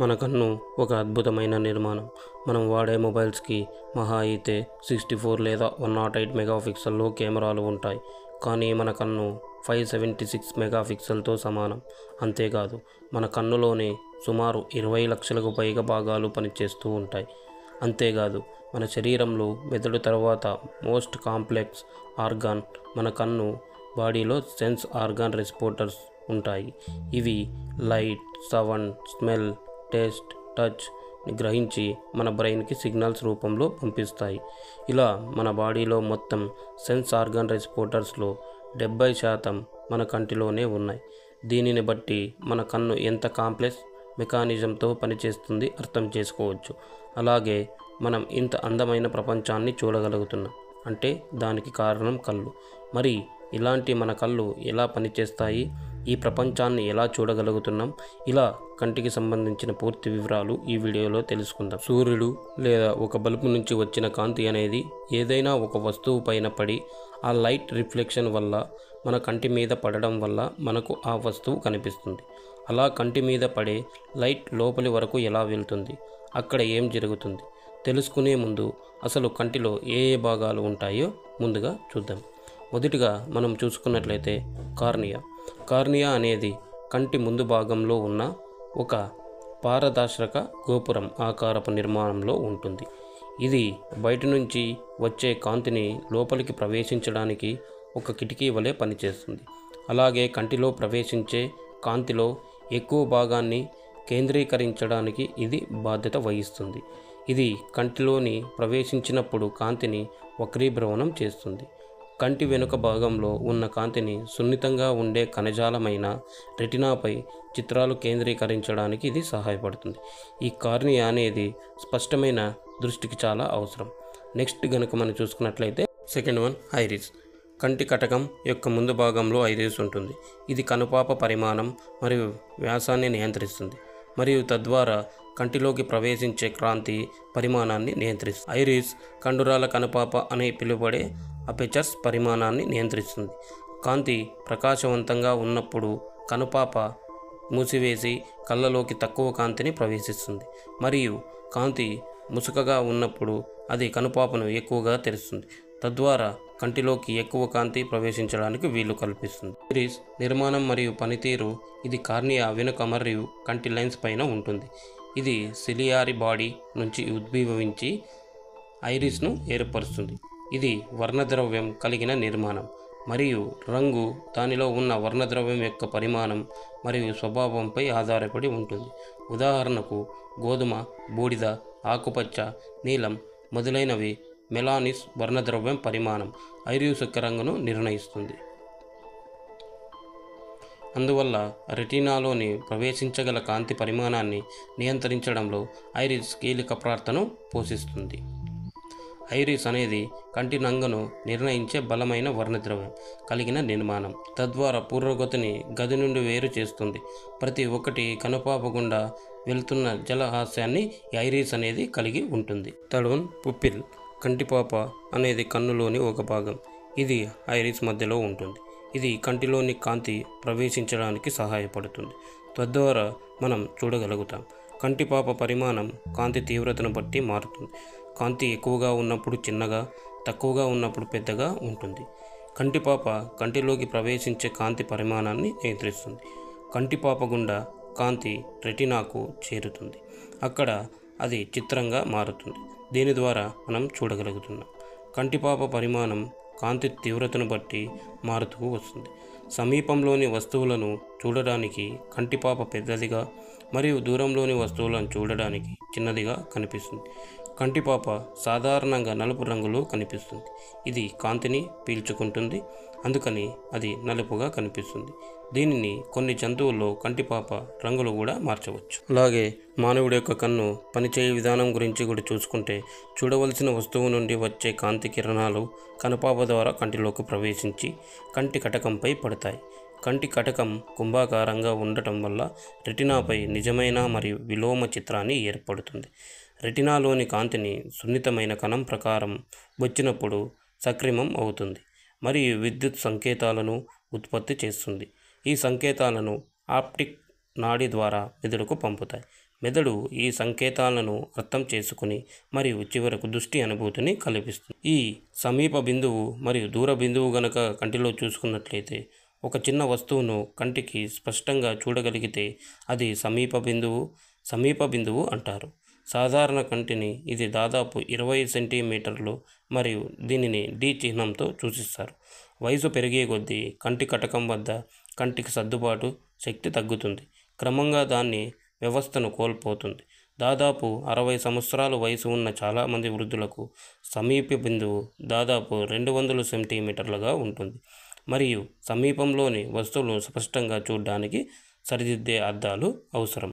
మన కన్ను ఒక అద్భుతమైన నిర్మాణం. మనం వాడే మొబైల్స్కి మహా అయితే 64 లేదా 108 మెగాపిక్సెల్లో కెమెరాలు ఉంటాయి. కానీ మన కన్ను 576 మెగాపిక్సెల్తో సమానం. అంతేకాదు, మన కన్నులోనే సుమారు 20 లక్షలకు పైగా భాగాలు పనిచేస్తూ ఉంటాయి. అంతేకాదు, మన శరీరంలో మెదడు తర్వాత మోస్ట్ కాంప్లెక్స్ ఆర్గాన్ మన కన్ను. బాడీలో సెన్స్ ఆర్గాన్ రెస్పోర్టర్స్ ఉంటాయి. ఇవి light, sound, smell, taste, touch గ్రహించి మన బ్రెయిన్కి సిగ్నల్స్ రూపంలో పంపిస్తాయి. ఇలా మన బాడీలో మొత్తం సెన్స్ ఆర్గాన్ రెస్పోర్టర్స్లో 70% మన కంటిలోనే ఉన్నాయి. దీనిని బట్టి మన కన్ను ఎంత కాంప్లెక్స్ మెకానిజంతో పనిచేస్తుంది అర్థం చేసుకోవచ్చు. అలాగే మనం ఇంత అందమైన ప్రపంచాన్ని చూడగలుగుతున్నాం అంటే దానికి కారణం కళ్ళు. మరి ఇలాంటి మన కళ్ళు ఎలా పనిచేస్తాయి, ఈ ప్రపంచాన్ని ఎలా చూడగలుగుతున్నాం, ఇలా కంటికి సంబంధించిన పూర్తి వివరాలు ఈ వీడియోలో తెలుసుకుందాం. సూర్యుడు లేదా ఒక బల్బు నుంచి వచ్చిన కాంతి అనేది ఏదైనా ఒక వస్తువు పైన పడి ఆ లైట్ రిఫ్లెక్షన్ వల్ల మన కంటి మీద పడడం వల్ల మనకు ఆ వస్తువు కనిపిస్తుంది. అలా కంటి మీద పడే లైట్ లోపలి వరకు ఎలా వెళ్తుంది, అక్కడ ఏం జరుగుతుంది తెలుసుకునే ముందు అసలు కంటిలో ఏ ఏ భాగాలు ఉంటాయో ముందుగా చూద్దాం. మొదటిగా మనం చూసుకున్నట్లయితే కార్నియా అనేది కంటి ముందు భాగంలో ఉన్న ఒక పారదర్శక గోపురం ఆకారపు నిర్మాణంలో ఉంటుంది. ఇది బయట నుంచి వచ్చే కాంతిని లోపలికి ప్రవేశించడానికి ఒక కిటికీ వలె పనిచేస్తుంది. అలాగే కంటిలో ప్రవేశించే కాంతిలో ఎక్కువ భాగాన్ని కేంద్రీకరించడానికి ఇది బాధ్యత వహిస్తుంది. ఇది కంటిలోని ప్రవేశించినప్పుడు కాంతిని వక్రీభవనం చేస్తుంది. కంటి వెనుక భాగంలో ఉన్న కాంతిని సున్నితంగా ఉండే కణజాలమైన రెటినాపై చిత్రాలు కేంద్రీకరించడానికి ఇది సహాయపడుతుంది. ఈ కార్నియా అనేది స్పష్టమైన దృష్టికి చాలా అవసరం. నెక్స్ట్ గనుక మనం చూసుకున్నట్లయితే సెకండ్ వన్ ఐరిస్. కంటి కటకం యొక్క ముందు భాగంలో ఐరిస్ ఉంటుంది. ఇది కనుపాప పరిమాణం మరియు వ్యాసాన్ని నియంత్రిస్తుంది మరియు తద్వారా కంటిలోకి ప్రవేశించే కాంతి పరిమాణాన్ని నియంత్రిస్తుంది. ఐరిస్ కండురాల కనుపాప అని పిలువబడే అపెచర్స్ పరిమాణాన్ని నియంత్రిస్తుంది. కాంతి ప్రకాశవంతంగా ఉన్నప్పుడు కనుపాప మూసివేసి కళ్ళలోకి తక్కువ కాంతిని ప్రవేశిస్తుంది మరియు కాంతి ముసుకగా ఉన్నప్పుడు అది కనుపాపను ఎక్కువగా తెరుస్తుంది. తద్వారా కంటిలోకి ఎక్కువ కాంతి ప్రవేశించడానికి వీలు కల్పిస్తుంది. ఐరిస్ నిర్మాణం మరియు పనితీరు. ఇది కార్నియా వెనుక మరియు కంటి లెన్స్ పైన ఉంటుంది. ఇది సిలియారీ బాడీ నుంచి ఉద్భవించి ఐరిస్ను ఏర్పరుస్తుంది. ఇది వర్ణద్రవ్యం కలిగిన నిర్మాణం మరియు రంగు దానిలో ఉన్న వర్ణద్రవ్యం యొక్క పరిమాణం మరియు స్వభావంపై ఆధారపడి ఉంటుంది. ఉదాహరణకు గోధుమ, బూడిద, ఆకుపచ్చ, నీలం మొదలైనవి మెలానిస్ వర్ణద్రవ్యం పరిమాణం ఐరిస్ యొక్క రంగును నిర్ణయిస్తుంది. అందువల్ల రెటీనాలోని ప్రవేశించగల కాంతి పరిమాణాన్ని నియంత్రించడంలో ఐరిస్ కీలక పాత్రను పోషిస్తుంది. ఐరిస్ అనేది కంటి రంగును నిర్ణయించే బలమైన వర్ణద్రవ్యం కలిగిన నిర్మాణం. తద్వారా పురోగతిని గది నుండి వేరు చేస్తుంది. ప్రతి ఒక్కటి కనుపాప గుండా వెళ్తున్న జలహాస్యాన్ని ఐరిస్ అనేది కలిగి ఉంటుంది. Third one pupil. కంటిపాప అనేది కన్నులోని ఒక భాగం. ఇది ఐరిస్ మధ్యలో ఉంటుంది. ఇది కంటిలోని కాంతి ప్రవేశించడానికి సహాయపడుతుంది. తద్వారా మనం చూడగలుగుతాం. కంటిపాప పరిమాణం కాంతి తీవ్రతను బట్టి మారుతుంది. కాంతి ఎక్కువగా ఉన్నప్పుడు చిన్నగా, తక్కువగా ఉన్నప్పుడు పెద్దగా ఉంటుంది. కంటిపాప కంటిలోకి ప్రవేశించే కాంతి పరిమాణాన్ని నియంత్రిస్తుంది. కంటిపాప గుండా కాంతి రెటినాకు చేరుతుంది. అక్కడ అది చిత్రంగా మారుతుంది. దీని ద్వారా మనం చూడగలుగుతున్నాం. కంటిపాప పరిమాణం కాంతి తీవ్రతను బట్టి మారుతూ వస్తుంది. సమీపంలోని వస్తువులను చూడడానికి కంటిపాప పెద్దదిగా మరియు దూరంలోని వస్తువులను చూడడానికి చిన్నదిగా కనిపిస్తుంది. కంటిపాప సాధారణంగా నలుపు రంగులో కనిపిస్తుంది. ఇది కాంతిని పీల్చుకుంటుంది, అందుకని అది నలుపుగా కనిపిస్తుంది. దీనిని కొన్ని జంతువుల్లో కంటిపాప రంగులు కూడా మార్చవచ్చు. అలాగే మానవుడి యొక్క కన్ను పనిచేయే విధానం గురించి కూడా చూసుకుంటే, చూడవలసిన వస్తువు నుండి వచ్చే కాంతి కిరణాలు కనుపాప ద్వారా కంటిలోకి ప్రవేశించి కంటి కటకంపై పడతాయి. కంటి కటకం కుంభాకారంగా ఉండటం వల్ల రెటినాపై నిజమైన మరియు విలోమ చిత్రాన్ని ఏర్పడుతుంది. రెటినాలోని కాంతిని సున్నితమైన కణం ప్రకారం వచ్చినప్పుడు సక్రిమం అవుతుంది మరియు విద్యుత్ సంకేతాలను ఉత్పత్తి చేస్తుంది. ఈ సంకేతాలను ఆప్టిక్ నాడి ద్వారా మెదడుకు పంపుతాయి. మెదడు ఈ సంకేతాలను అర్థం చేసుకుని మరియు చివరకు దృష్టి అనుభూతిని కల్పిస్తుంది. ఈ సమీప బిందువు మరియు దూర బిందువు గనక కంటిలో చూసుకున్నట్లయితే ఒక చిన్న వస్తువును కంటికి స్పష్టంగా చూడగలిగితే అది సమీప బిందువు అంటారు. సాధారణ కంటిని ఇది దాదాపు 20 సెంటీమీటర్లు మరియు దీనిని డి చిహ్నంతో సూచిస్తారు. వయసు పెరిగే కొద్దీ కంటి కటకం వద్ద కంటికి సర్దుబాటు శక్తి తగ్గుతుంది. క్రమంగా దాని వ్యవస్థను కోల్పోతుంది. దాదాపు 60 సంవత్సరాల వయసు ఉన్న చాలామంది వృద్ధులకు సమీప బిందువు దాదాపు 200 సెంటీమీటర్లుగా ఉంటుంది మరియు సమీపంలోని వస్తువులను స్పష్టంగా చూడడానికి సరిదిద్దే అద్దాలు అవసరం.